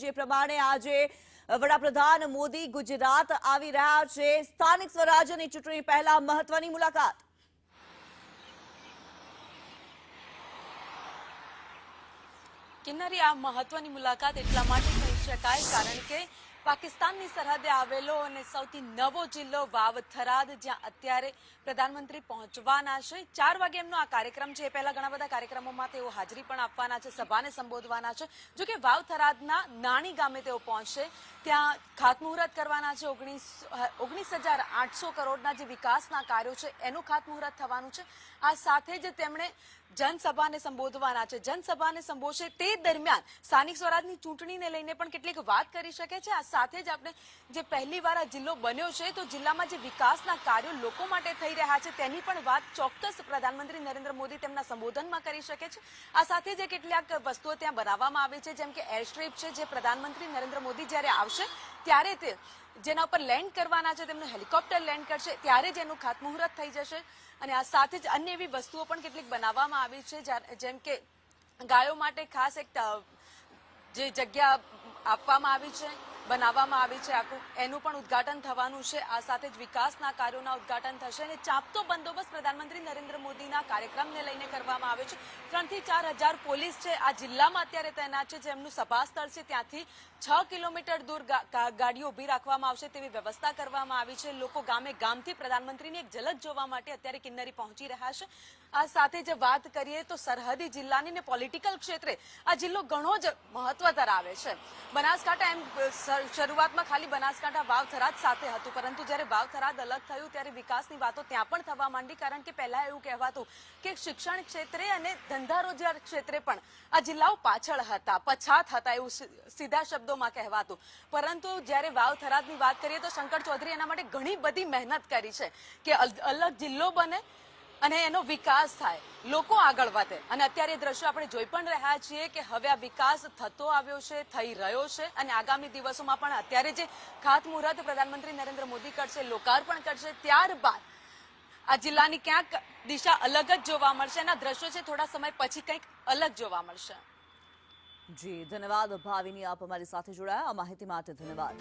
જે પ્રમાણે આજે વડાપ્રધાન મોદી ગુજરાત આવી રહ્યા છે। સ્થાનિક સ્વરાજ્યની ચૂંટણી પહેલા મહત્વની મુલાકાત। કિન્નરી, આ મહત્વની મુલાકાત એટલા માટે કહી શકાય કારણ કે પાકિસ્તાનની સરહદે આવેલો અને સૌથી નવો જિલ્લો વાવ-થરાદ, જ્યાં અત્યારે પ્રધાનમંત્રી પહોંચવાના છે। 4 વાગે એમનો આ કાર્યક્રમ છે। એ પહેલા ઘણા બધા કાર્યક્રમોમાં તેઓ હાજરી પણ આપવાના છે, સભાને સંબોધવાના છે। જો કે વાવ-થરાદના નાની ગામે તેઓ પહોંચશે, ત્યાં ખાતમુહૂર્ત કરવાના છે। 19,800 કરોડના જે વિકાસના કાર્યો છે એનું ખાતમુહૂર્ત થવાનું છે। આ સાથે જ તેમણે જનસભાને સંબોધવાના છે। જનસભાને સંબોધશે તે દરમિયાન સ્થાનિક સ્વરાજની ચૂંટણીને લઈને પણ કેટલીક વાત કરી શકે છે। આ સાથે જ આપણે જે પહેલી વાર આ જિલ્લો બન્યો છે તો જિલ્લામાં જે વિકાસના કાર્યો લોકો માટે થઈ રહ્યા છે તેની પણ વાત ચોક્કસ પ્રધાનમંત્રી નરેન્દ્ર મોદી તેમના સંબોધનમાં કરી શકે છે। આ સાથે જે કેટલાક વસ્તુઓ ત્યાં બનાવવામાં આવી છે, જેમ કે એરસ્ટ્રીપ છે, જે પ્રધાનમંત્રી નરેન્દ્ર મોદી જ્યારે આવશે ત્યારે તે જેના ઉપર લેન્ડ કરવાના છે, તેમનું હેલિકોપ્ટર લેન્ડ કરશે ત્યારે જ એનું ખાતમુહૂર્ત થઈ જશે। અને આ સાથે જ અન્ય એવી વસ્તુઓ પણ કેટલીક બનાવવામાં આવી છે, જેમ કે ગાયો માટે ખાસ એક જે જગ્યા આપવામાં આવી છે, બનાવવામાં આવી છે આખું, એનું પણ ઉદ્ઘાટન થવાનું છે। આ સાથે જ વિકાસના કાર્યોના ઉદ્ઘાટન થશે અને ચાંપતો બંદોબસ્ત પ્રધાનમંત્રી નરેન્દ્ર મોદીના કાર્યક્રમને લઈને કરવામાં આવ્યો છે। 3 થી 4 હજાર પોલીસ છે આ જિલ્લામાં અત્યારે તૈનાત છે, જેમનું સભા સ્થળ છે ત્યાંથી 6 કિલોમીટર દૂર ગાડીઓ ઊભી રાખવામાં આવશે તેવી વ્યવસ્થા કરવામાં આવી છે। લોકો ગામે ગામથી પ્રધાનમંત્રીની એક ઝલક જોવા માટે અત્યારે કિન્નરી પહોંચી રહ્યા છે। આ સાથે જ વાત કરીએ તો સરહદી જિલ્લાની ને પોલિટિકલ ક્ષેત્રે આ જિલ્લો ઘણો જ મહત્વ ધરાવે છે। બનાસકાંઠા એમ શરૂઆતમાં ખાલી બનાસકાંઠા વાવ-થરાદ સાથે હતું, પરંતુ જ્યારે વાવ-થરાદ અલગ થયું ત્યારે વિકાસની વાતો ત્યાં પણ થવા માંડી, કારણ કે પહેલા એવું કહેવાતું કે શિક્ષણ ક્ષેત્રે અને ધંધા રોજગાર ક્ષેત્રે પણ આ જિલ્લાઓ પાછળ હતા, પછાત હતા, એવું સીધા શબ્દોમાં કહેવાતું। પરંતુ જ્યારે વાવ-થરાદની વાત કરીએ તો શંકર ચૌધરી એના માટે ઘણી બધી મહેનત કરી છે કે અલગ જિલ્લો બને અને એનો વિકાસ થાય, લોકો આગળ વધે। અને અત્યારે દ્રશ્યો આપણે જોઈ પણ રહ્યા છીએ કે હવે આ વિકાસ થતો આવ્યો છે, થઈ રહ્યો છે અને આગામી દિવસોમાં પણ અત્યારે જે ખાતમુહૂર્ત પ્રધાનમંત્રી નરેન્દ્ર મોદી કરશે, લોકાર્પણ કરશે, ત્યારબાદ આ જિલ્લાની ક્યાંક દિશા અલગ જ જોવા મળશે। એના દ્રશ્યો છે થોડા સમય પછી કંઈક અલગ જોવા મળશે। જી ધન્યવાદ ભાવિની, આપ અમારી સાથે જોડાયા। આ માહિતી માટે ધન્યવાદ।